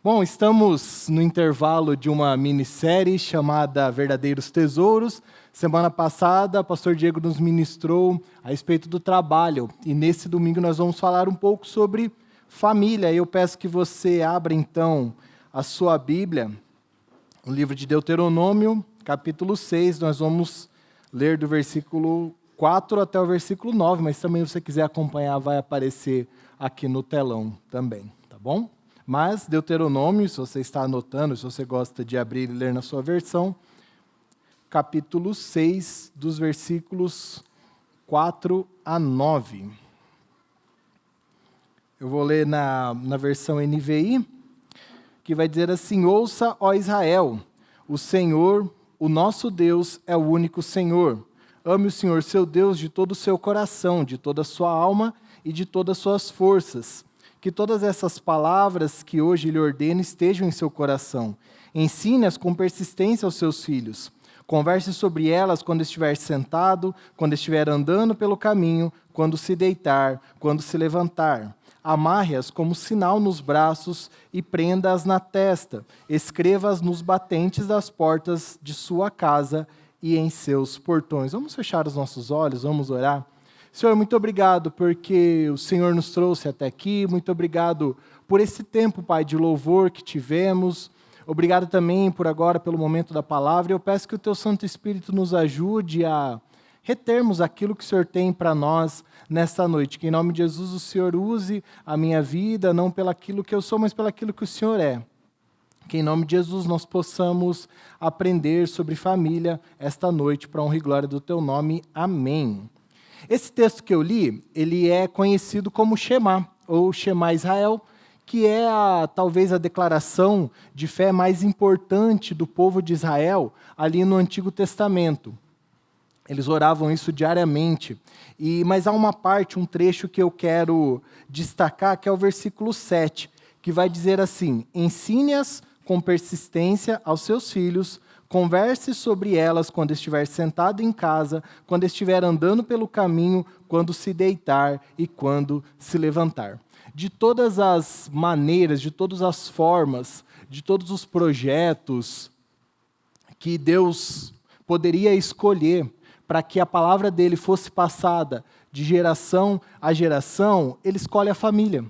Bom, estamos no intervalo de uma minissérie chamada Verdadeiros Tesouros. Semana passada, o pastor Diego nos ministrou a respeito do trabalho. E nesse domingo nós vamos falar um pouco sobre família. Eu peço que você abra, então, a sua Bíblia, o livro de Deuteronômio, capítulo 6. Nós vamos ler do versículo 4 até o versículo 9, mas também se você quiser acompanhar, vai aparecer aqui no telão também, tá bom? Mas Deuteronômio, se você está anotando, se você gosta de abrir e ler na sua versão, capítulo 6, dos versículos 4 a 9. Eu vou ler na versão NVI, que vai dizer assim: Ouça, ó Israel, o Senhor, o nosso Deus, é o único Senhor. Ame o Senhor, seu Deus, de todo o seu coração, de toda a sua alma e de todas as suas forças. Que todas essas palavras que hoje lhe ordeno estejam em seu coração. Ensine-as com persistência aos seus filhos. Converse sobre elas quando estiver sentado, quando estiver andando pelo caminho, quando se deitar, quando se levantar. Amarre-as como sinal nos braços e prenda-as na testa. Escreva-as nos batentes das portas de sua casa e em seus portões. Vamos fechar os nossos olhos, vamos orar. Senhor, muito obrigado porque o Senhor nos trouxe até aqui. Muito obrigado por esse tempo, Pai, de louvor que tivemos. Obrigado também por agora, pelo momento da palavra. Eu peço que o Teu Santo Espírito nos ajude a retermos aquilo que o Senhor tem para nós nesta noite. Que em nome de Jesus o Senhor use a minha vida, não pelaquilo que eu sou, mas pelaquilo que o Senhor é. Que em nome de Jesus nós possamos aprender sobre família esta noite, para a honra e glória do Teu nome. Amém. Esse texto que eu li, ele é conhecido como Shema, ou Shema Israel, que é talvez a declaração de fé mais importante do povo de Israel ali no Antigo Testamento. Eles oravam isso diariamente. Mas há uma parte, um trecho que eu quero destacar, que é o versículo 7, que vai dizer assim: Ensine-as com persistência aos seus filhos, converse sobre elas quando estiver sentado em casa, quando estiver andando pelo caminho, quando se deitar e quando se levantar. De todas as maneiras, de todas as formas, de todos os projetos que Deus poderia escolher para que a palavra dele fosse passada de geração a geração, ele escolhe a família.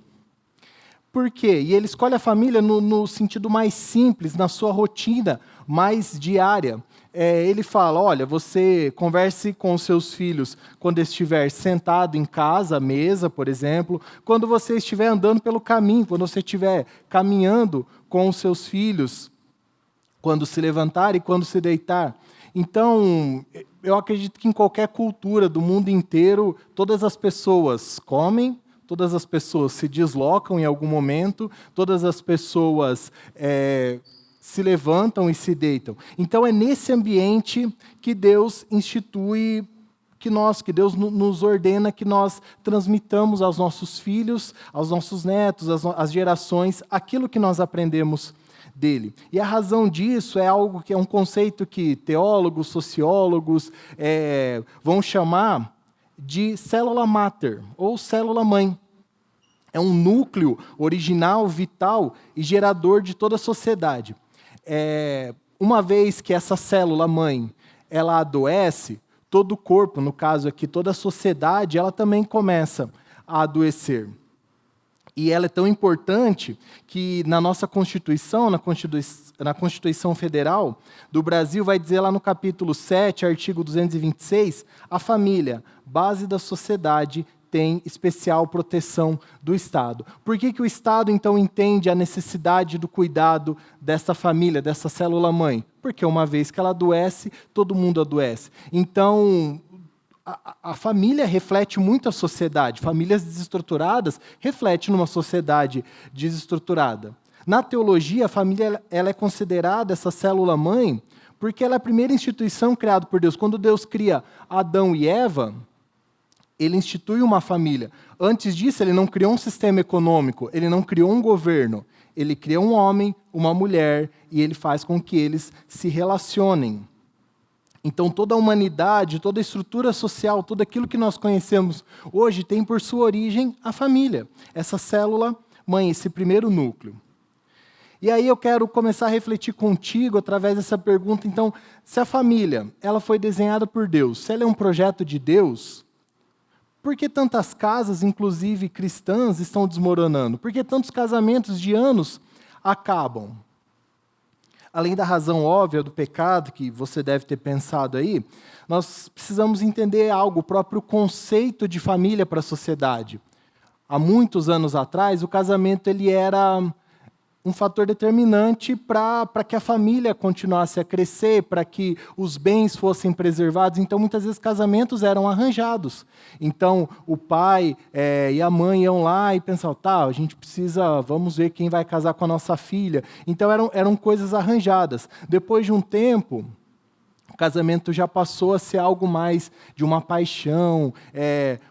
Por quê? E ele escolhe a família no sentido mais simples, na sua rotina mais diária. Ele fala, olha, você converse com os seus filhos quando estiver sentado em casa, à mesa, por exemplo, quando você estiver andando pelo caminho, quando você estiver caminhando com os seus filhos, quando se levantar e quando se deitar. Então, eu acredito que em qualquer cultura do mundo inteiro, todas as pessoas comem, todas as pessoas se deslocam em algum momento, todas as pessoas se levantam e se deitam. Então é nesse ambiente que Deus institui, que Deus nos ordena que nós transmitamos aos nossos filhos, aos nossos netos, às gerações, aquilo que nós aprendemos dele. E a razão disso é algo que é um conceito que teólogos, sociólogos vão chamar de célula máter, ou célula-mãe. É um núcleo original, vital e gerador de toda a sociedade. Uma vez que essa célula-mãe ela adoece, todo o corpo, no caso aqui, toda a sociedade, ela também começa a adoecer. E ela é tão importante que na nossa Constituição, na Constituição Federal do Brasil, vai dizer lá no capítulo 7, artigo 226, a família, base da sociedade, tem especial proteção do Estado. Por que o Estado, então, entende a necessidade do cuidado dessa família, dessa célula-mãe? Porque uma vez que ela adoece, todo mundo adoece. Então, a família reflete muito a sociedade. Famílias desestruturadas refletem numa sociedade desestruturada. Na teologia, a família ela é considerada essa célula-mãe porque ela é a primeira instituição criada por Deus. Quando Deus cria Adão e Eva, ele institui uma família. Antes disso, ele não criou um sistema econômico, ele não criou um governo. Ele cria um homem, uma mulher, e ele faz com que eles se relacionem. Então, toda a humanidade, toda a estrutura social, tudo aquilo que nós conhecemos hoje tem por sua origem a família. Essa célula-mãe, esse primeiro núcleo. E aí eu quero começar a refletir contigo através dessa pergunta. Então, se a família ela foi desenhada por Deus, se ela é um projeto de Deus, por que tantas casas, inclusive cristãs, estão desmoronando? Por que tantos casamentos de anos acabam? Além da razão óbvia do pecado, que você deve ter pensado aí, nós precisamos entender algo, o próprio conceito de família para a sociedade. Há muitos anos atrás, o casamento ele era um fator determinante para que a família continuasse a crescer, para que os bens fossem preservados. Então, muitas vezes, casamentos eram arranjados. Então, o pai e a mãe iam lá e pensavam, tá, a gente precisa, vamos ver quem vai casar com a nossa filha. Então, eram coisas arranjadas. Depois de um tempo, o casamento já passou a ser algo mais de uma paixão.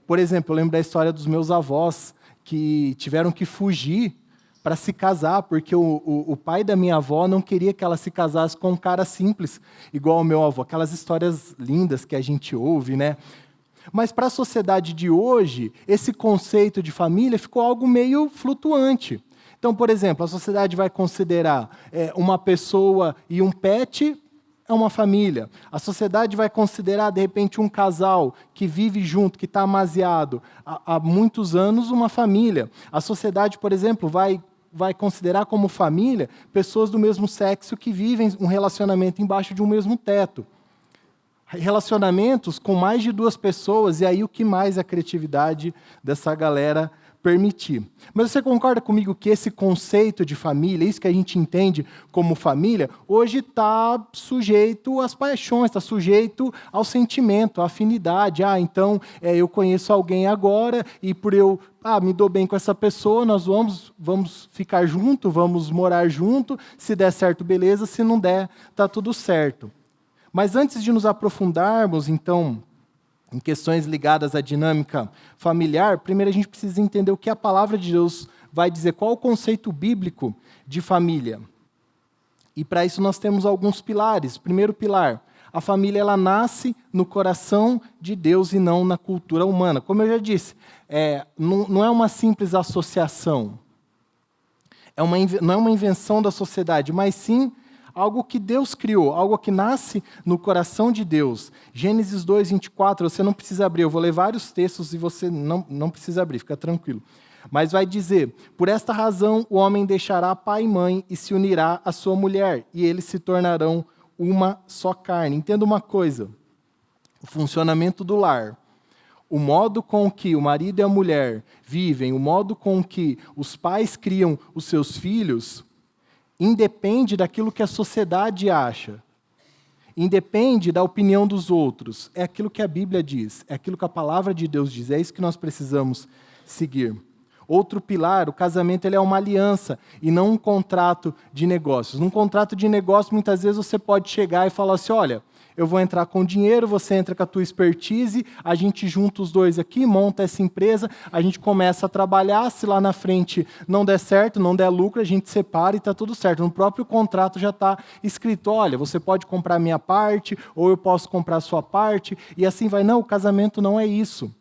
Por exemplo, eu lembro da história dos meus avós, que tiveram que fugir para se casar, porque o pai da minha avó não queria que ela se casasse com um cara simples, igual o meu avô. Aquelas histórias lindas que a gente ouve, né? Mas para a sociedade de hoje, esse conceito de família ficou algo meio flutuante. Então, por exemplo, a sociedade vai considerar uma pessoa e um pet é uma família. A sociedade vai considerar, de repente, um casal que vive junto, que está amaziado há muitos anos, uma família. A sociedade, por exemplo, vai considerar como família pessoas do mesmo sexo que vivem um relacionamento embaixo de um mesmo teto. Relacionamentos com mais de 2 pessoas, e aí o que mais a criatividade dessa galera permitir. Mas você concorda comigo que esse conceito de família, isso que a gente entende como família, hoje está sujeito às paixões, está sujeito ao sentimento, à afinidade. Então, eu conheço alguém agora e por eu me dou bem com essa pessoa, nós vamos ficar junto, vamos morar junto, se der certo, beleza, se não der, está tudo certo. Mas antes de nos aprofundarmos, então, em questões ligadas à dinâmica familiar, primeiro a gente precisa entender o que a palavra de Deus vai dizer, qual o conceito bíblico de família. E para isso nós temos alguns pilares. Primeiro pilar, a família ela nasce no coração de Deus e não na cultura humana. Como eu já disse, não é uma simples associação, não é uma invenção da sociedade, mas sim algo que Deus criou, algo que nasce no coração de Deus. Gênesis 2, 24, você não precisa abrir, eu vou ler vários textos e você não precisa abrir, fica tranquilo. Mas vai dizer, por esta razão o homem deixará pai e mãe e se unirá à sua mulher, e eles se tornarão uma só carne. Entenda uma coisa, o funcionamento do lar, o modo com que o marido e a mulher vivem, o modo com que os pais criam os seus filhos, independe daquilo que a sociedade acha, independe da opinião dos outros. É aquilo que a Bíblia diz, é aquilo que a palavra de Deus diz, é isso que nós precisamos seguir. Outro pilar, o casamento ele é uma aliança e não um contrato de negócios. Num contrato de negócio, muitas vezes você pode chegar e falar assim, olha, eu vou entrar com dinheiro, você entra com a tua expertise, a gente junta os dois aqui, monta essa empresa, a gente começa a trabalhar, se lá na frente não der certo, não der lucro, a gente separa e está tudo certo. No próprio contrato já está escrito, olha, você pode comprar a minha parte, ou eu posso comprar a sua parte, e assim vai. Não, o casamento não é isso.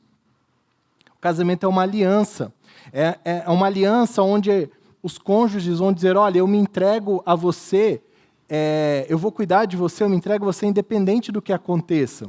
O casamento é uma aliança. É uma aliança onde os cônjuges vão dizer, olha, eu me entrego a você, eu vou cuidar de você, eu me entrego a você independente do que aconteça.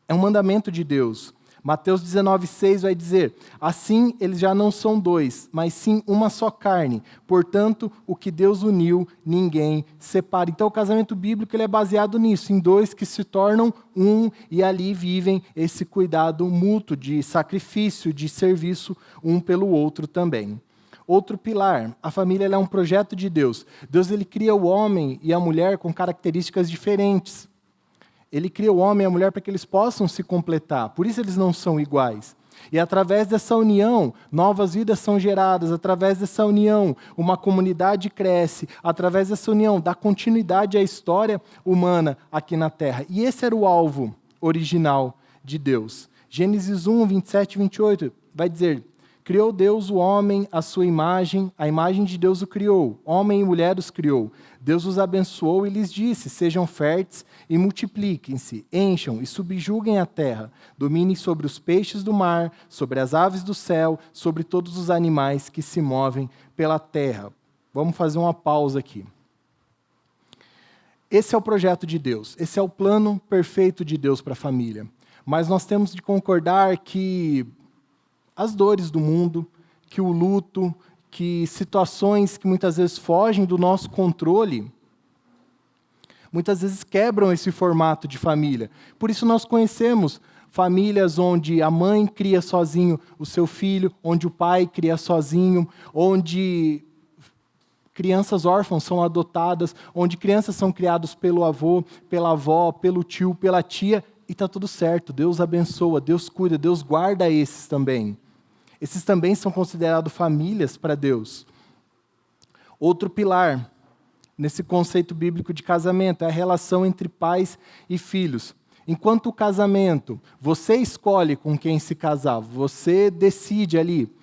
É um mandamento de Deus. Mateus 19,6 vai dizer, assim eles já não são 2, mas sim uma só carne. Portanto, o que Deus uniu, ninguém separa. Então o casamento bíblico ele é baseado nisso, em 2 que se tornam um e ali vivem esse cuidado mútuo de sacrifício, de serviço um pelo outro também. Outro pilar, a família ela é um projeto de Deus. Deus ele cria o homem e a mulher com características diferentes. Ele cria o homem e a mulher para que eles possam se completar. Por isso eles não são iguais. E através dessa união, novas vidas são geradas. Através dessa união, uma comunidade cresce. Através dessa união, dá continuidade à história humana aqui na Terra. E esse era o alvo original de Deus. Gênesis 1, 27 e 28 vai dizer, criou Deus o homem à sua imagem, a imagem de Deus o criou, homem e mulher os criou. Deus os abençoou e lhes disse, sejam férteis e multipliquem-se, encham e subjuguem a terra, dominem sobre os peixes do mar, sobre as aves do céu, sobre todos os animais que se movem pela terra. vamos fazer uma pausa aqui. Esse é o projeto de Deus, esse é o plano perfeito de Deus para a família. Mas nós temos de concordar que as dores do mundo, que o luto, que situações que muitas vezes fogem do nosso controle, muitas vezes quebram esse formato de família. Por isso nós conhecemos famílias onde a mãe cria sozinho o seu filho, onde o pai cria sozinho, onde crianças órfãs são adotadas, onde crianças são criadas pelo avô, pela avó, pelo tio, pela tia, e está tudo certo. Deus abençoa, Deus cuida, Deus guarda esses também. Esses também são considerados famílias para Deus. Outro pilar nesse conceito bíblico de casamento é a relação entre pais e filhos. Enquanto o casamento, você escolhe com quem se casar, você decide ali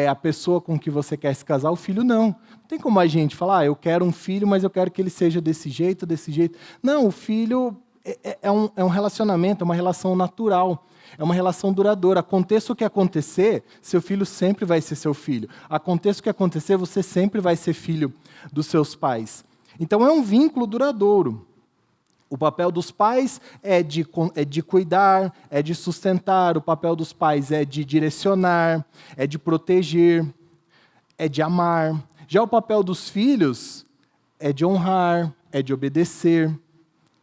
a pessoa com que você quer se casar, o filho não. Não tem como a gente falar, eu quero um filho, mas eu quero que ele seja desse jeito, desse jeito. Não, o filho é um relacionamento, é uma relação natural, é uma relação duradoura. Aconteça o que acontecer, seu filho sempre vai ser seu filho. Aconteça o que acontecer, você sempre vai ser filho dos seus pais. Então é um vínculo duradouro. O papel dos pais é de cuidar, é de sustentar. O papel dos pais é de direcionar, é de proteger, é de amar. Já o papel dos filhos é de honrar, é de obedecer,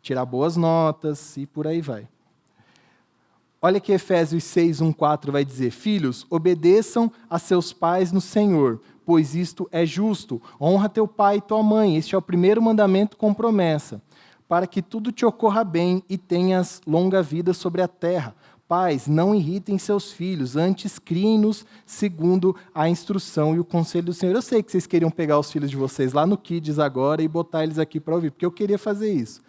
tirar boas notas e por aí vai. Olha que Efésios 6, 1, 4 vai dizer: Filhos, obedeçam a seus pais no Senhor, pois isto é justo. Honra teu pai e tua mãe. Este é o primeiro mandamento com promessa, para que tudo te ocorra bem e tenhas longa vida sobre a terra. Pais, não irritem seus filhos, antes criem-nos segundo a instrução e o conselho do Senhor. Eu sei que vocês queriam pegar os filhos de vocês lá no Kids agora e botar eles aqui para ouvir, porque eu queria fazer isso.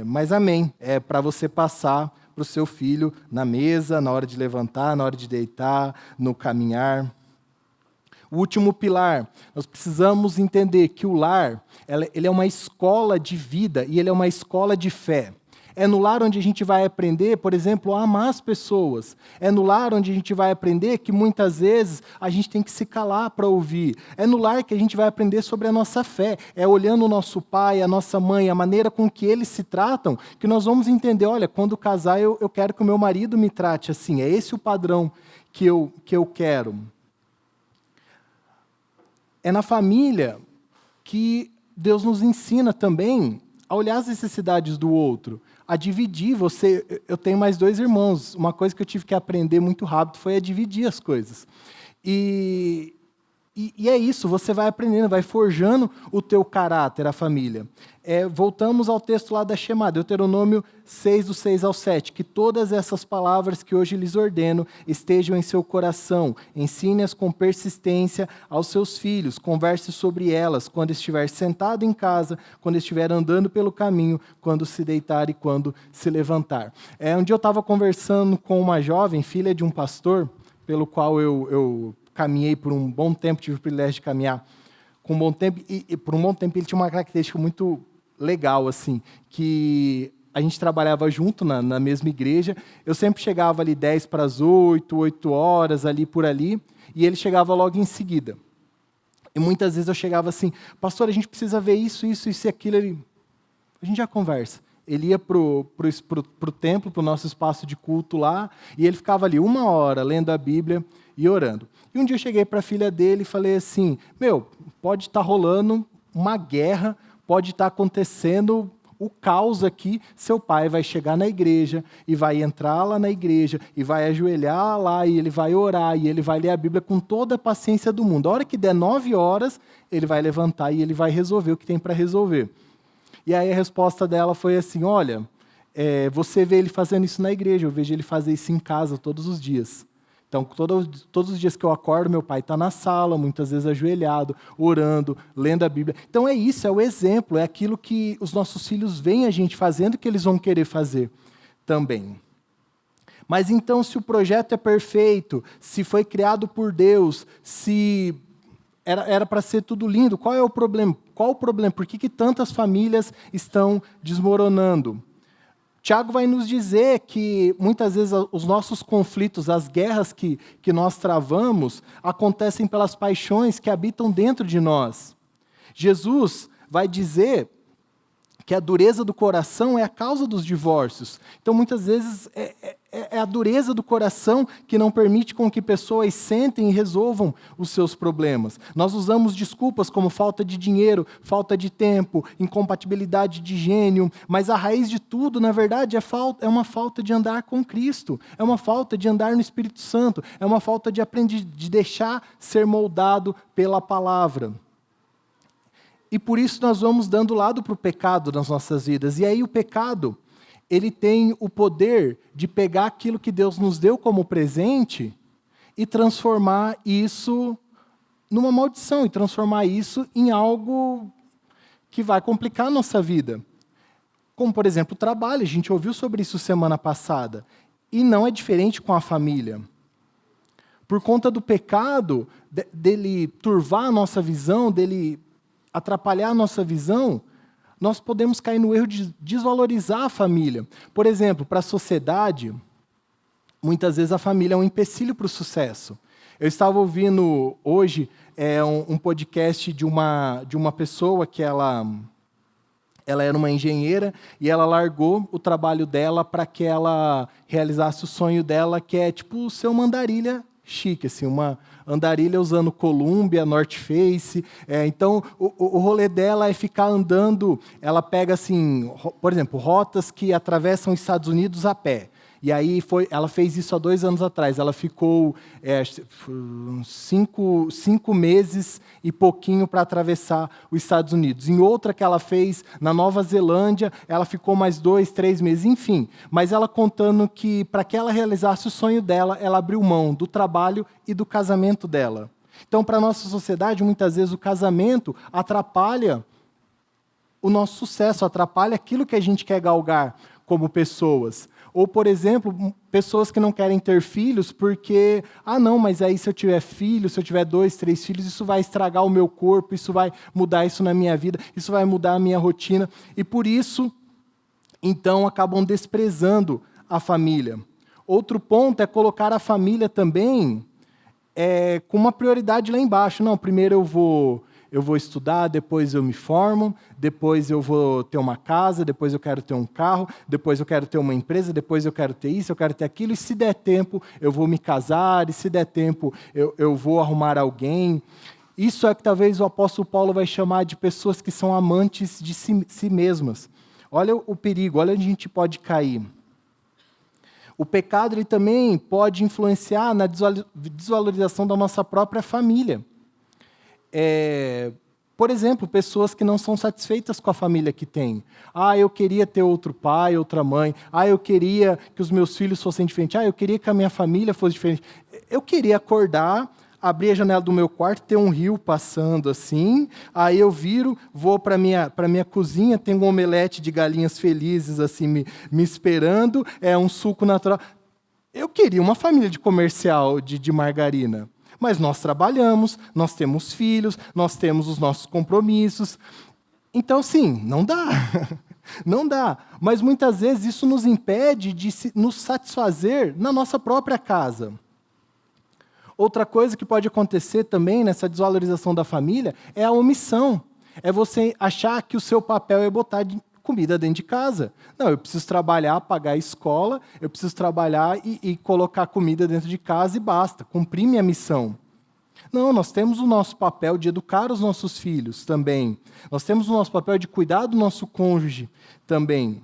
Mas amém, é para você passar para o seu filho na mesa, na hora de levantar, na hora de deitar, no caminhar. O último pilar, nós precisamos entender que o lar, ele é uma escola de vida e ele é uma escola de fé. É no lar onde a gente vai aprender, por exemplo, a amar as pessoas. É no lar onde a gente vai aprender que muitas vezes a gente tem que se calar para ouvir. É no lar que a gente vai aprender sobre a nossa fé. É olhando o nosso pai, a nossa mãe, a maneira com que eles se tratam, que nós vamos entender, olha, quando casar eu quero que o meu marido me trate assim. É esse o padrão que eu quero. É na família que Deus nos ensina também a olhar as necessidades do outro, a dividir. Eu tenho mais 2 irmãos. Uma coisa que eu tive que aprender muito rápido foi a dividir as coisas. E é isso, você vai aprendendo, vai forjando o teu caráter, a família. Voltamos ao texto lá da Shema, Deuteronômio 6, do 6 ao 7, que todas essas palavras que hoje lhes ordeno estejam em seu coração, ensine-as com persistência aos seus filhos, converse sobre elas quando estiver sentado em casa, quando estiver andando pelo caminho, quando se deitar e quando se levantar. Um dia eu estava conversando com uma jovem, filha de um pastor, pelo qual eu caminhei por um bom tempo, tive o privilégio de caminhar com um bom tempo, e por um bom tempo ele tinha uma característica muito legal, assim, que a gente trabalhava junto na mesma igreja. Eu sempre chegava ali 10 para as 8 horas, ali por ali, e ele chegava logo em seguida. E muitas vezes eu chegava assim, pastor, a gente precisa ver isso e aquilo. A gente já conversa. Ele ia para o templo, para o nosso espaço de culto lá, e ele ficava ali 1 hora lendo a Bíblia e orando. E um dia eu cheguei para a filha dele e falei assim, pode estar rolando uma guerra, pode estar acontecendo o caos aqui, seu pai vai chegar na igreja e vai entrar lá na igreja e vai ajoelhar lá e ele vai orar e ele vai ler a Bíblia com toda a paciência do mundo. A hora que der 9 horas, ele vai levantar e ele vai resolver o que tem para resolver. E aí a resposta dela foi assim, olha, você vê ele fazendo isso na igreja, eu vejo ele fazer isso em casa todos os dias. Então, todos os dias que eu acordo, meu pai está na sala, muitas vezes ajoelhado, orando, lendo a Bíblia. Então é isso, é o exemplo, é aquilo que os nossos filhos veem a gente fazendo que eles vão querer fazer também. Mas então, se o projeto é perfeito, se foi criado por Deus, se era para ser tudo lindo, qual é o problema? Qual o problema? Por que tantas famílias estão desmoronando? Tiago vai nos dizer que, muitas vezes, os nossos conflitos, as guerras que nós travamos, acontecem pelas paixões que habitam dentro de nós. Jesus vai dizer que a dureza do coração é a causa dos divórcios. Então, muitas vezes, é a dureza do coração que não permite com que pessoas sentem e resolvam os seus problemas. Nós usamos desculpas como falta de dinheiro, falta de tempo, incompatibilidade de gênio, mas a raiz de tudo, na verdade, é uma falta de andar com Cristo, é uma falta de andar no Espírito Santo, é uma falta de aprender, de deixar ser moldado pela palavra. E por isso nós vamos dando lado para o pecado nas nossas vidas. E aí o pecado, ele tem o poder de pegar aquilo que Deus nos deu como presente e transformar isso numa maldição, e transformar isso em algo que vai complicar a nossa vida. Como, por exemplo, o trabalho. A gente ouviu sobre isso semana passada. E não é diferente com a família. Por conta do pecado, dele turvar a nossa visão, dele atrapalhar a nossa visão, nós podemos cair no erro de desvalorizar a família. Por exemplo, para a sociedade, muitas vezes a família é um empecilho para o sucesso. Eu estava ouvindo hoje um podcast de uma pessoa que ela era uma engenheira e ela largou o trabalho dela para que ela realizasse o sonho dela, que é tipo ser uma andarilha chique, assim, uma andarilha usando Columbia, North Face. Então, o rolê dela é ficar andando, ela pega, assim, por exemplo, rotas que atravessam os Estados Unidos a pé. E aí ela fez isso há 2 anos atrás. Ela ficou 5 meses e pouquinho para atravessar os Estados Unidos. Em outra que ela fez na Nova Zelândia, ela ficou mais 2, 3 meses, enfim. Mas ela contando que para que ela realizasse o sonho dela, ela abriu mão do trabalho e do casamento dela. Então, para a nossa sociedade, muitas vezes o casamento atrapalha o nosso sucesso, atrapalha aquilo que a gente quer galgar como pessoas. Ou, por exemplo, pessoas que não querem ter filhos porque, não, mas aí se eu tiver filho, se eu tiver 2, 3 filhos, isso vai estragar o meu corpo, isso vai mudar isso na minha vida, isso vai mudar a minha rotina. E por isso, então, acabam desprezando a família. Outro ponto é colocar a família também com uma prioridade lá embaixo. Não, primeiro eu vou estudar, depois eu me formo, depois eu vou ter uma casa, depois eu quero ter um carro, depois eu quero ter uma empresa, depois eu quero ter isso, eu quero ter aquilo, e se der tempo eu vou me casar, e se der tempo eu vou arrumar alguém. Isso é que talvez o apóstolo Paulo vai chamar de pessoas que são amantes de si mesmas. Olha o perigo, olha onde a gente pode cair. O pecado ele também pode influenciar na desvalorização da nossa própria família. Por exemplo, pessoas que não são satisfeitas com a família que têm. Eu queria ter outro pai, outra mãe. Eu queria que os meus filhos fossem diferentes. Eu queria que a minha família fosse diferente. Eu queria acordar, abrir a janela do meu quarto, ter um rio passando assim. Aí eu vou para minha cozinha, tem um omelete de galinhas felizes assim me esperando, um suco natural. Eu queria uma família de comercial de margarina. Mas nós trabalhamos, nós temos filhos, nós temos os nossos compromissos. Então, sim, não dá. Não dá. Mas muitas vezes isso nos impede de nos satisfazer na nossa própria casa. Outra coisa que pode acontecer também nessa desvalorização da família é a omissão. É você achar que o seu papel é botar comida dentro de casa. Não, eu preciso trabalhar, pagar a escola, eu preciso trabalhar e colocar comida dentro de casa e basta, cumprir minha missão. Não, nós temos o nosso papel de educar os nossos filhos também. Nós temos o nosso papel de cuidar do nosso cônjuge também.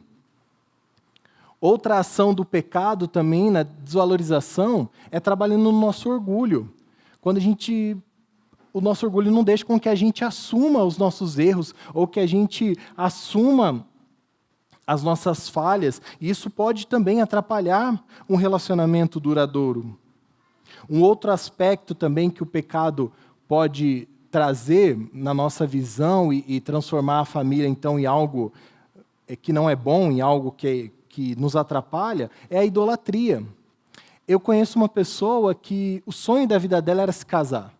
Outra ação do pecado também, na desvalorização, é trabalhando no nosso orgulho. Quando o nosso orgulho não deixa com que a gente assuma os nossos erros, ou que a gente assuma as nossas falhas, e isso pode também atrapalhar um relacionamento duradouro. Um outro aspecto também que o pecado pode trazer na nossa visão e transformar a família, então, em algo que não é bom, em algo que nos atrapalha, é a idolatria. Eu conheço uma pessoa que o sonho da vida dela era se casar.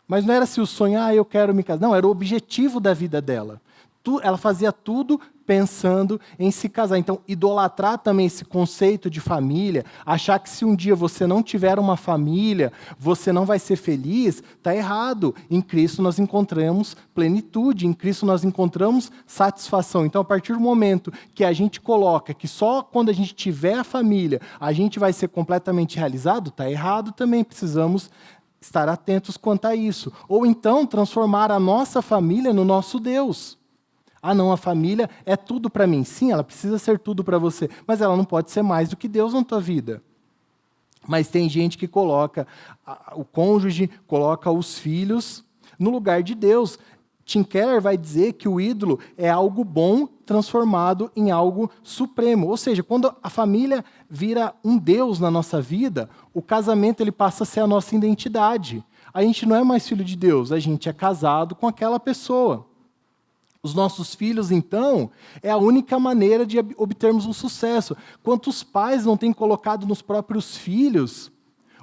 Mas não era se o sonho, eu quero me casar. Não, era o objetivo da vida dela. Ela fazia tudo pensando em se casar. Então, idolatrar também esse conceito de família, achar que se um dia você não tiver uma família, você não vai ser feliz, está errado. Em Cristo nós encontramos plenitude, em Cristo nós encontramos satisfação. Então, a partir do momento que a gente coloca que só quando a gente tiver a família, a gente vai ser completamente realizado, está errado também. Precisamos estar atentos quanto a isso. Ou então, transformar a nossa família no nosso Deus. Ah, não, a família é tudo para mim. Sim, ela precisa ser tudo para você, mas ela não pode ser mais do que Deus na tua vida. Mas tem gente que coloca o cônjuge, coloca os filhos no lugar de Deus. Tim Keller vai dizer que o ídolo é algo bom transformado em algo supremo. Ou seja, quando a família vira um Deus na nossa vida, o casamento ele passa a ser a nossa identidade. A gente não é mais filho de Deus, a gente é casado com aquela pessoa. Os nossos filhos, então, é a única maneira de obtermos um sucesso. Quantos pais não têm colocado nos próprios filhos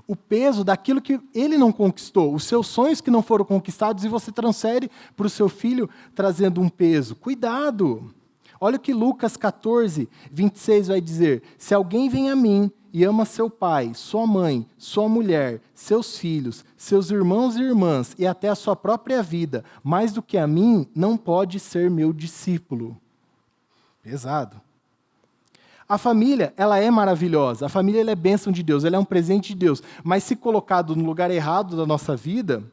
o peso daquilo que ele não conquistou, os seus sonhos que não foram conquistados, e você transfere para o seu filho trazendo um peso? Cuidado! Olha o que Lucas 14, 26 vai dizer. Se alguém vem a mim e ama seu pai, sua mãe, sua mulher, seus filhos, seus irmãos e irmãs, e até a sua própria vida, mais do que a mim, não pode ser meu discípulo. Pesado. A família, ela é maravilhosa. A família, ela é bênção de Deus, ela é um presente de Deus. Mas se colocado no lugar errado da nossa vida,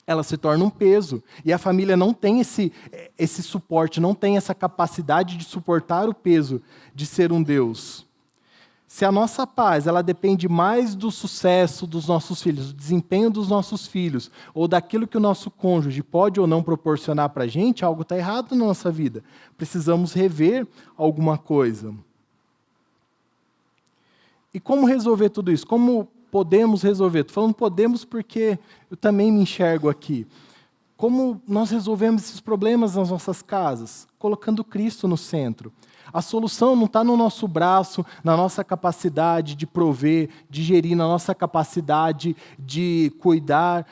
ela se torna um peso. E a família não tem esse suporte, não tem essa capacidade de suportar o peso de ser um Deus. Se a nossa paz ela depende mais do sucesso dos nossos filhos, do desempenho dos nossos filhos, ou daquilo que o nosso cônjuge pode ou não proporcionar para a gente, algo está errado na nossa vida. Precisamos rever alguma coisa. E como resolver tudo isso? Como podemos resolver? Estou falando podemos porque eu também me enxergo aqui. Como nós resolvemos esses problemas nas nossas casas? Colocando Cristo no centro. A solução não está no nosso braço, na nossa capacidade de prover, de gerir, na nossa capacidade de cuidar.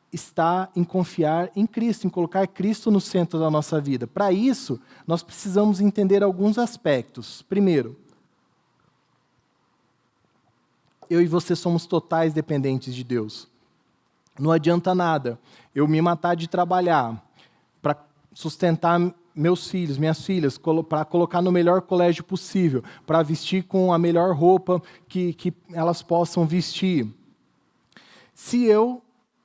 Está em confiar em Cristo, em colocar Cristo no centro da nossa vida. Para isso, nós precisamos entender alguns aspectos. Primeiro, eu e você somos totais dependentes de Deus. Não adianta nada eu me matar de trabalhar para sustentar meus filhos, minhas filhas, para colocar no melhor colégio possível, para vestir com a melhor roupa que elas possam vestir. Se eu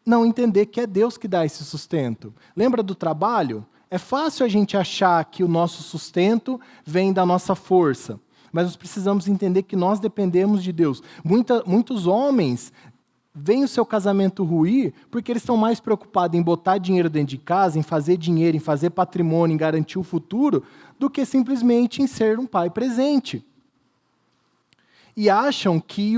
não entender que é Deus que dá esse sustento. Lembra do trabalho? É fácil a gente achar que o nosso sustento vem da nossa força, mas nós precisamos entender que nós dependemos de Deus. Muitos homens veem o seu casamento ruir porque eles estão mais preocupados em botar dinheiro dentro de casa, em fazer dinheiro, em fazer patrimônio, em garantir o futuro, do que simplesmente em ser um pai presente. E acham que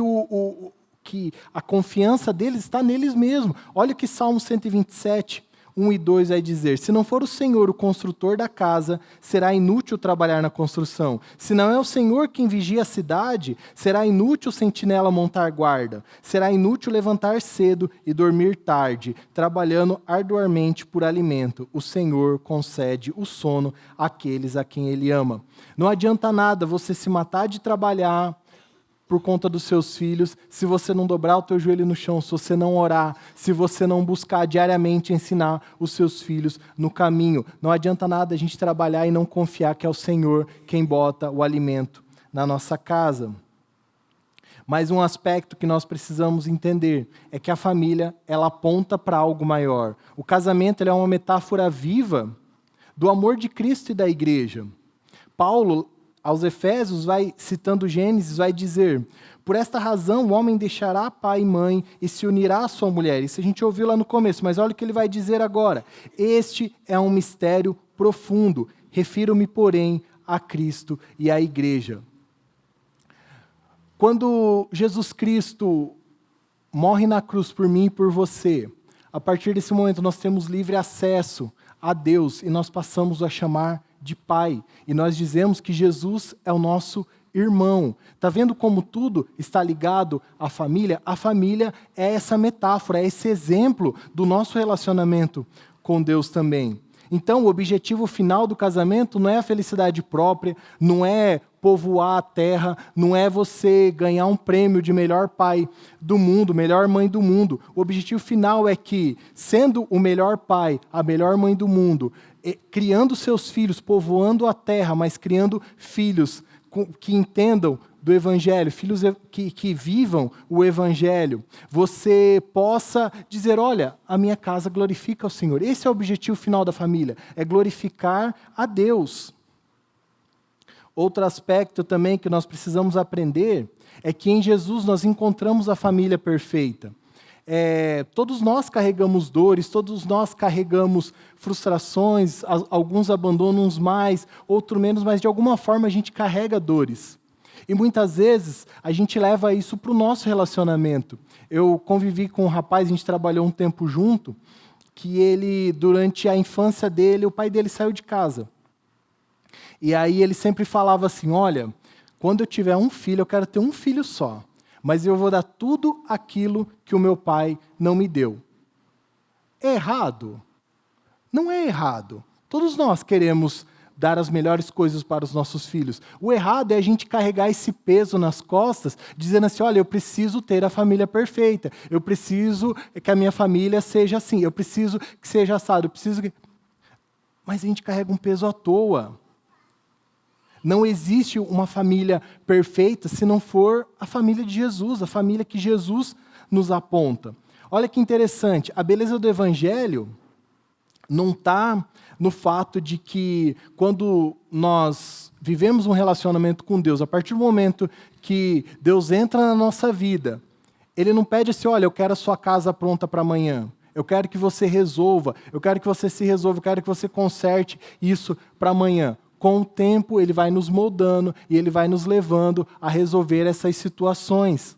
que a confiança deles está neles mesmos. Olha o que Salmo 127, 1 e 2 vai dizer. Se não for o Senhor o construtor da casa, será inútil trabalhar na construção. Se não é o Senhor quem vigia a cidade, será inútil o sentinela montar guarda. Será inútil levantar cedo e dormir tarde, trabalhando arduamente por alimento. O Senhor concede o sono àqueles a quem Ele ama. Não adianta nada você se matar de trabalhar por conta dos seus filhos, se você não dobrar o teu joelho no chão, se você não orar, se você não buscar diariamente ensinar os seus filhos no caminho. Não adianta nada a gente trabalhar e não confiar que é o Senhor quem bota o alimento na nossa casa. Mas um aspecto que nós precisamos entender é que a família, ela aponta para algo maior. O casamento ele é uma metáfora viva do amor de Cristo e da igreja. Paulo, aos Efésios, citando Gênesis, vai dizer: por esta razão o homem deixará pai e mãe e se unirá à sua mulher. Isso a gente ouviu lá no começo, mas olha o que ele vai dizer agora. Este é um mistério profundo. Refiro-me, porém, a Cristo e à igreja. Quando Jesus Cristo morre na cruz por mim e por você, a partir desse momento nós temos livre acesso a Deus e nós passamos a chamar de Pai. E nós dizemos que Jesus é o nosso irmão. Está vendo como tudo está ligado à família? A família é essa metáfora, é esse exemplo do nosso relacionamento com Deus também. Então, o objetivo final do casamento não é a felicidade própria, não é povoar a terra, não é você ganhar um prêmio de melhor pai do mundo, melhor mãe do mundo. O objetivo final é que, sendo o melhor pai, a melhor mãe do mundo, criando seus filhos, povoando a terra, mas criando filhos que entendam do Evangelho, filhos que vivam o Evangelho, você possa dizer, olha, a minha casa glorifica o Senhor. Esse é o objetivo final da família, é glorificar a Deus. Outro aspecto também que nós precisamos aprender é que em Jesus nós encontramos a família perfeita. Todos nós carregamos dores, todos nós carregamos frustrações, alguns abandonam uns mais, outros menos, mas de alguma forma a gente carrega dores. E muitas vezes a gente leva isso para o nosso relacionamento. Eu convivi com um rapaz, a gente trabalhou um tempo junto, que ele, durante a infância dele, o pai dele saiu de casa. E aí ele sempre falava assim, olha, quando eu tiver um filho, eu quero ter um filho só, mas eu vou dar tudo aquilo que o meu pai não me deu. É errado? Não é errado. Todos nós queremos dar as melhores coisas para os nossos filhos. O errado é a gente carregar esse peso nas costas, dizendo assim, olha, eu preciso ter a família perfeita, eu preciso que a minha família seja assim, eu preciso que seja assado, eu preciso que... Mas a gente carrega um peso à toa. Não existe uma família perfeita se não for a família de Jesus, a família que Jesus nos aponta. Olha que interessante, a beleza do Evangelho não está no fato de que quando nós vivemos um relacionamento com Deus, a partir do momento que Deus entra na nossa vida, Ele não pede assim, olha, eu quero a sua casa pronta para amanhã, eu quero que você resolva, eu quero que você se resolva, eu quero que você conserte isso para amanhã. Com o tempo, Ele vai nos moldando e Ele vai nos levando a resolver essas situações.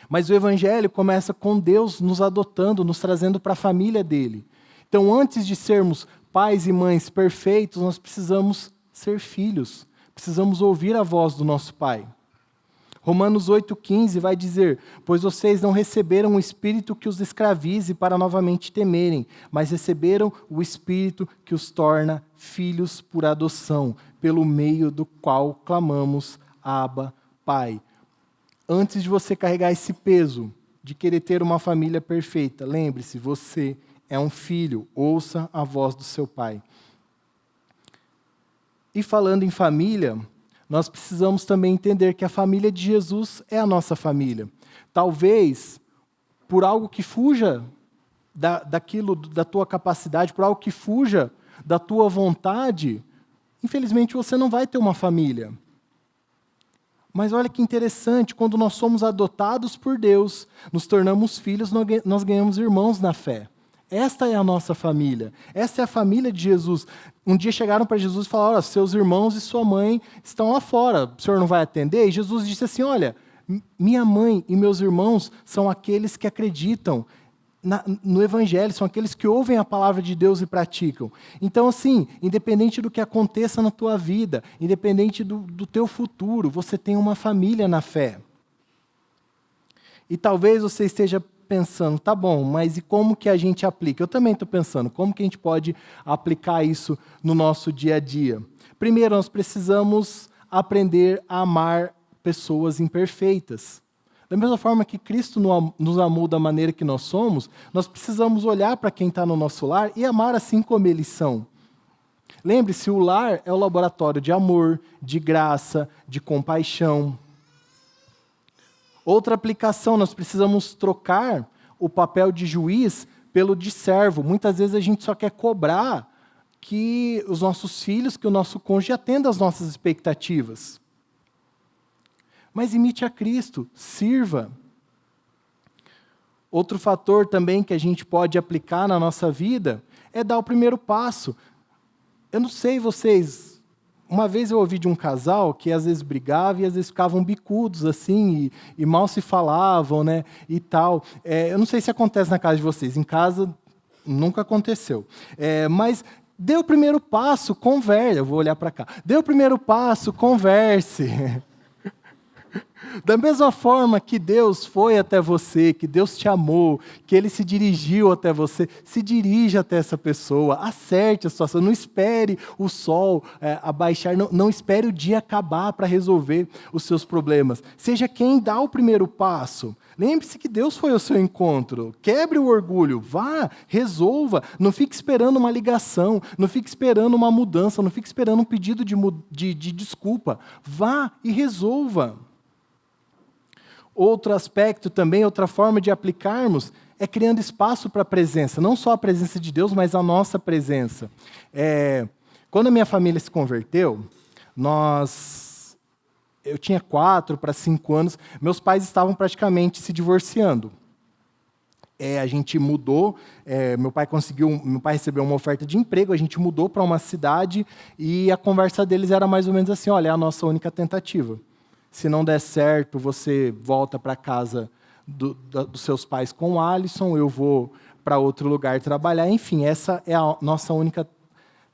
Mas o Evangelho começa com Deus nos adotando, nos trazendo para a família dEle. Então, antes de sermos pais e mães perfeitos, nós precisamos ser filhos. Precisamos ouvir a voz do nosso Pai. Romanos 8,15 vai dizer, pois vocês não receberam o Espírito que os escravize para novamente temerem, mas receberam o Espírito que os torna filhos por adoção, pelo meio do qual clamamos, Abba, Pai. Antes de você carregar esse peso de querer ter uma família perfeita, lembre-se, você é um filho, ouça a voz do seu pai. E falando em família, nós precisamos também entender que a família de Jesus é a nossa família. Talvez, por algo que fuja daquilo, da tua capacidade, por algo que fuja da tua vontade, infelizmente você não vai ter uma família. Mas olha que interessante, quando nós somos adotados por Deus, nos tornamos filhos, nós ganhamos irmãos na fé. Esta é a nossa família. Esta é a família de Jesus. Um dia chegaram para Jesus e falaram, olha, seus irmãos e sua mãe estão lá fora, o senhor não vai atender? E Jesus disse assim, olha, minha mãe e meus irmãos são aqueles que acreditam no Evangelho, são aqueles que ouvem a palavra de Deus e praticam. Então, assim, independente do que aconteça na tua vida, independente do teu futuro, você tem uma família na fé. E talvez você esteja pensando, tá bom, mas e como que a gente aplica? Eu também estou pensando, como que a gente pode aplicar isso no nosso dia a dia? Primeiro, nós precisamos aprender a amar pessoas imperfeitas. Da mesma forma que Cristo nos amou da maneira que nós somos, nós precisamos olhar para quem está no nosso lar e amar assim como eles são. Lembre-se, o lar é o laboratório de amor, de graça, de compaixão. Outra aplicação, nós precisamos trocar o papel de juiz pelo de servo. Muitas vezes a gente só quer cobrar que os nossos filhos, que o nosso cônjuge atenda às nossas expectativas. Mas imite a Cristo, sirva. Outro fator também que a gente pode aplicar na nossa vida é dar o primeiro passo. Eu não sei vocês, uma vez eu ouvi de um casal que às vezes brigava e às vezes ficavam bicudos assim, e mal se falavam, né, e tal. Eu não sei se acontece na casa de vocês, em casa nunca aconteceu. Mas dê o primeiro passo, converse. Eu vou olhar para cá. Dê o primeiro passo, converse. Da mesma forma que Deus foi até você, que Deus te amou, que Ele se dirigiu até você, se dirija até essa pessoa, acerte a situação, não espere o sol abaixar, não espere o dia acabar para resolver os seus problemas. Seja quem dá o primeiro passo. Lembre-se que Deus foi ao seu encontro. Quebre o orgulho, vá, resolva. Não fique esperando uma ligação, não fique esperando uma mudança, não fique esperando um pedido de desculpa. Vá e resolva. Outro aspecto também, outra forma de aplicarmos, é criando espaço para a presença. Não só a presença de Deus, mas a nossa presença. Quando a minha família se converteu, eu tinha 4 para 5 anos, meus pais estavam praticamente se divorciando. A gente mudou, meu pai recebeu uma oferta de emprego, a gente mudou para uma cidade e a conversa deles era mais ou menos assim, olha, é a nossa única tentativa. Se não der certo, você volta para a casa dos seus pais com o Alisson, eu vou para outro lugar trabalhar. Enfim, essa é a nossa única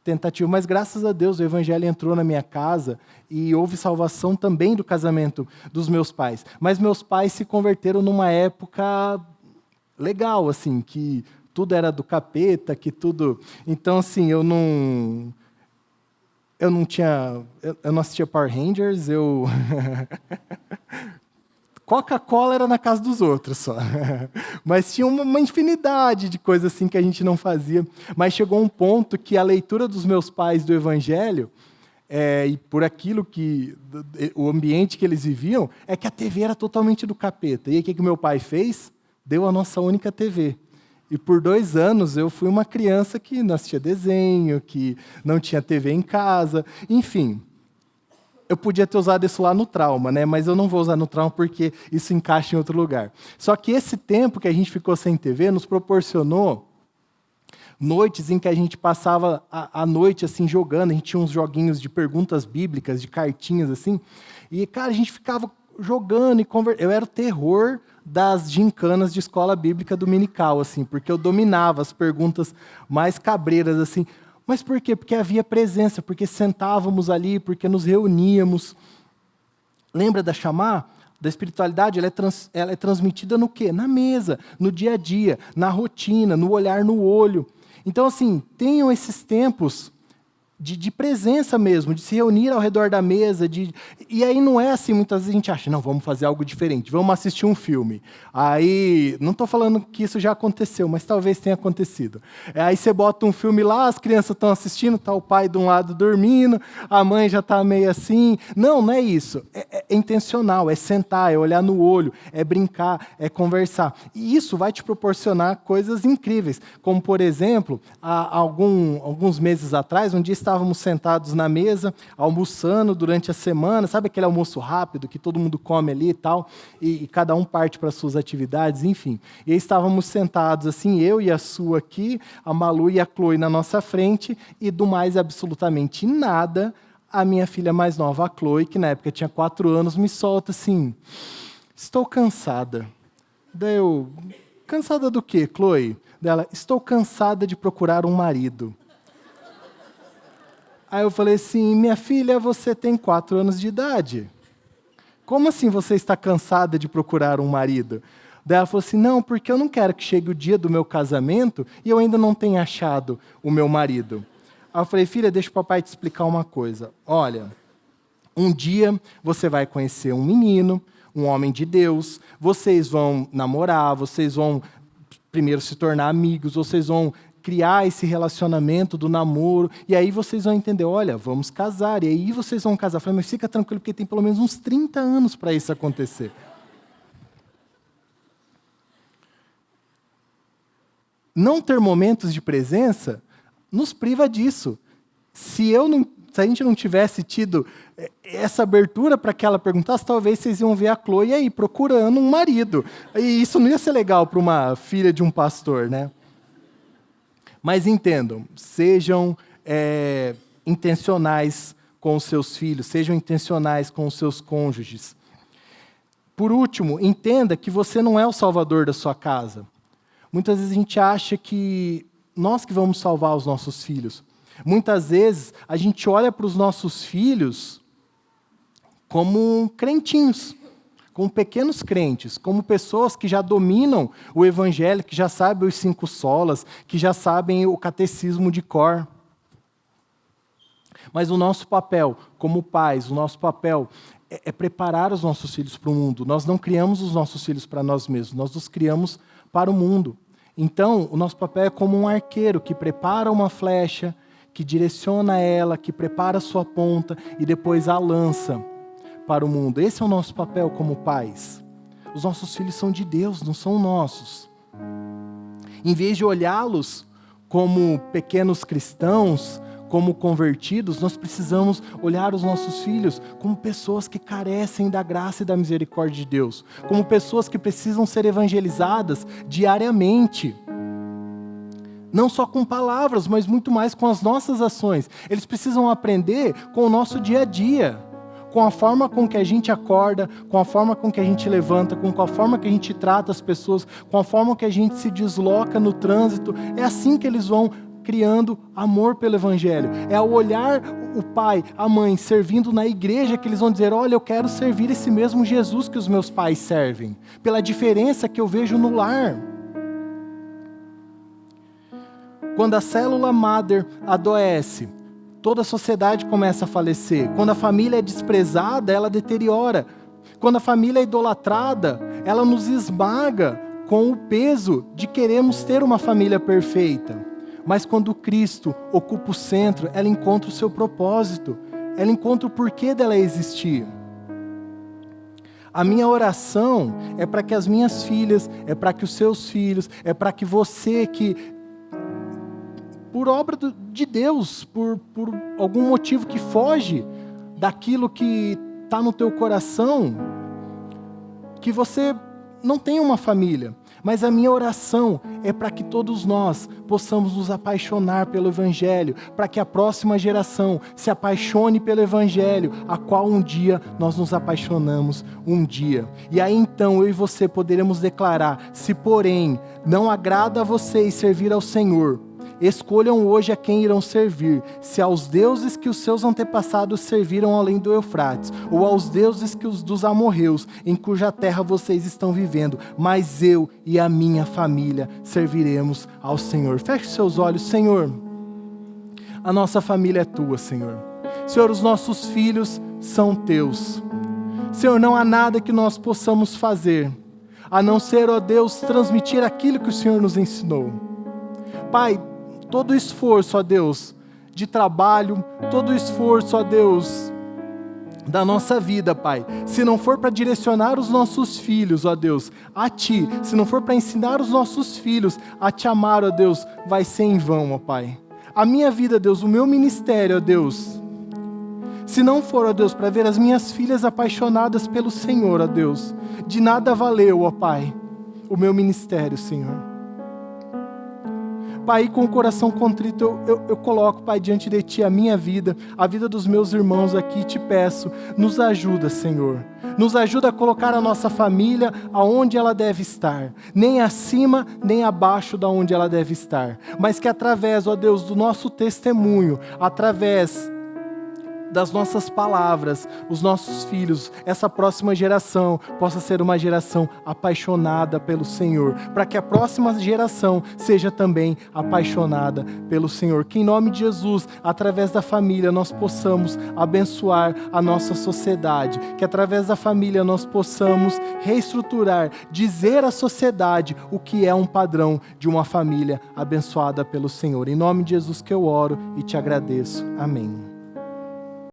tentativa. Mas, graças a Deus, o Evangelho entrou na minha casa e houve salvação também do casamento dos meus pais. Mas meus pais se converteram numa época legal, assim, que tudo era do capeta, que tudo... Então, assim, eu não assistia Power Rangers, Coca-Cola era na casa dos outros só. Mas tinha uma infinidade de coisas assim que a gente não fazia. Mas chegou um ponto que a leitura dos meus pais do Evangelho, e por aquilo o ambiente que eles viviam, é que a TV era totalmente do capeta. E aí o que meu pai fez? Deu a nossa única TV. E por 2 anos eu fui uma criança que não assistia desenho, que não tinha TV em casa, enfim. Eu podia ter usado isso lá no trauma, né? Mas eu não vou usar no trauma porque isso encaixa em outro lugar. Só que esse tempo que a gente ficou sem TV nos proporcionou noites em que a gente passava a noite assim jogando, a gente tinha uns joguinhos de perguntas bíblicas, de cartinhas assim, e cara, a gente ficava jogando e conversando. Eu era o terror das gincanas de escola bíblica dominical, assim, porque eu dominava as perguntas mais cabreiras, assim. Mas por quê? Porque havia presença, porque sentávamos ali, porque nos reuníamos. Lembra da chamar? Da espiritualidade, ela é transmitida no quê? Na mesa, no dia a dia, na rotina, no olhar no olho. Então, assim, tenham esses tempos de presença mesmo, de se reunir ao redor da mesa. E aí não é assim, muitas vezes a gente acha, não, vamos fazer algo diferente, vamos assistir um filme. Aí, não estou falando que isso já aconteceu, mas talvez tenha acontecido. Aí você bota um filme lá, as crianças estão assistindo, está o pai de um lado dormindo, a mãe já está meio assim. Não é isso. É intencional, é sentar, é olhar no olho, é brincar, é conversar. E isso vai te proporcionar coisas incríveis. Como, por exemplo, há alguns meses atrás, um dia estávamos sentados na mesa, almoçando durante a semana, sabe aquele almoço rápido que todo mundo come ali e tal, e cada um parte para suas atividades, enfim. E aí estávamos sentados assim, eu e a Su aqui, a Malu e a Chloe na nossa frente, e do mais absolutamente nada, a minha filha mais nova, a Chloe, que na época tinha 4 anos, me solta assim, estou cansada. Daí eu, cansada do quê, Chloe? Dela, estou cansada de procurar um marido. Aí eu falei assim, minha filha, você tem 4 anos de idade. Como assim você está cansada de procurar um marido? Daí ela falou assim, não, porque eu não quero que chegue o dia do meu casamento e eu ainda não tenha achado o meu marido. Aí eu falei, filha, deixa o papai te explicar uma coisa. Olha, um dia você vai conhecer um menino, um homem de Deus, vocês vão namorar, vocês vão primeiro se tornar amigos, vocês vão criar esse relacionamento do namoro, e aí vocês vão entender, olha, vamos casar, e aí vocês vão casar. Eu falei, mas fica tranquilo, porque tem pelo menos uns 30 anos para isso acontecer. Não ter momentos de presença nos priva disso. Se a gente não tivesse tido essa abertura para que ela perguntasse, talvez vocês iam ver a Chloe aí, procurando um marido. E isso não ia ser legal para uma filha de um pastor, né? Mas entendam, sejam intencionais com os seus filhos, sejam intencionais com os seus cônjuges. Por último, entenda que você não é o salvador da sua casa. Muitas vezes a gente acha que nós que vamos salvar os nossos filhos. Muitas vezes a gente olha para os nossos filhos como crentinhos, como pequenos crentes, como pessoas que já dominam o Evangelho, que já sabem os 5 solas, que já sabem o catecismo de cor. Mas o nosso papel como pais, o nosso papel é preparar os nossos filhos para o mundo. Nós não criamos os nossos filhos para nós mesmos, nós os criamos para o mundo. Então, o nosso papel é como um arqueiro que prepara uma flecha, que direciona ela, que prepara a sua ponta e depois a lança para o mundo. Esse é o nosso papel como pais. Os nossos filhos são de Deus, não são nossos. Em vez de olhá-los como pequenos cristãos, como convertidos, nós precisamos olhar os nossos filhos como pessoas que carecem da graça e da misericórdia de Deus, como pessoas que precisam ser evangelizadas diariamente. Não só com palavras, mas muito mais com as nossas ações. Eles precisam aprender com o nosso dia a dia, com a forma com que a gente acorda, com a forma com que a gente levanta, com a forma que a gente trata as pessoas, com a forma que a gente se desloca no trânsito. É assim que eles vão criando amor pelo Evangelho. É ao olhar o pai, a mãe servindo na igreja que eles vão dizer: olha, eu quero servir esse mesmo Jesus que os meus pais servem, pela diferença que eu vejo no lar. Quando a célula mother adoece, toda a sociedade começa a falecer. Quando a família é desprezada, ela deteriora. Quando a família é idolatrada, ela nos esmaga com o peso de queremos ter uma família perfeita. Mas quando Cristo ocupa o centro, ela encontra o seu propósito. Ela encontra o porquê dela existir. A minha oração é para que as minhas filhas, é para que os seus filhos, é para que você que, por obra de Deus, por algum motivo que foge daquilo que está no teu coração, que você não tenha uma família. Mas a minha oração é para que todos nós possamos nos apaixonar pelo Evangelho, para que a próxima geração se apaixone pelo Evangelho, a qual um dia nós nos apaixonamos um dia. E aí então eu e você poderemos declarar: se porém não agrada a vocês servir ao Senhor, escolham hoje a quem irão servir, se aos deuses que os seus antepassados serviram além do Eufrates, ou aos deuses que os dos amorreus, em cuja terra vocês estão vivendo, mas eu e a minha família serviremos ao Senhor. Feche seus olhos. Senhor, a nossa família é tua, Senhor. Senhor, os nossos filhos são teus. Senhor, não há nada que nós possamos fazer, a não ser, ó Deus, transmitir aquilo que o Senhor nos ensinou. Pai, todo o esforço, ó Deus, de trabalho, todo o esforço, ó Deus, da nossa vida, Pai, se não for para direcionar os nossos filhos, ó Deus, a Ti, se não for para ensinar os nossos filhos a Te amar, ó Deus, vai ser em vão, ó Pai. A minha vida, Deus, o meu ministério, ó Deus, se não for, ó Deus, para ver as minhas filhas apaixonadas pelo Senhor, ó Deus, de nada valeu, ó Pai, o meu ministério, Senhor. Pai, com o coração contrito, eu coloco, Pai, diante de Ti a minha vida, a vida dos meus irmãos aqui, te peço, nos ajuda, Senhor. Nos ajuda a colocar a nossa família aonde ela deve estar, nem acima, nem abaixo da onde ela deve estar, mas que através, ó Deus, do nosso testemunho, através das nossas palavras, os nossos filhos, essa próxima geração possa ser uma geração apaixonada pelo Senhor, para que a próxima geração seja também apaixonada pelo Senhor. Que em nome de Jesus, através da família, nós possamos abençoar a nossa sociedade, que através da família nós possamos reestruturar, dizer à sociedade o que é um padrão de uma família abençoada pelo Senhor. Em nome de Jesus que eu oro e te agradeço. Amém.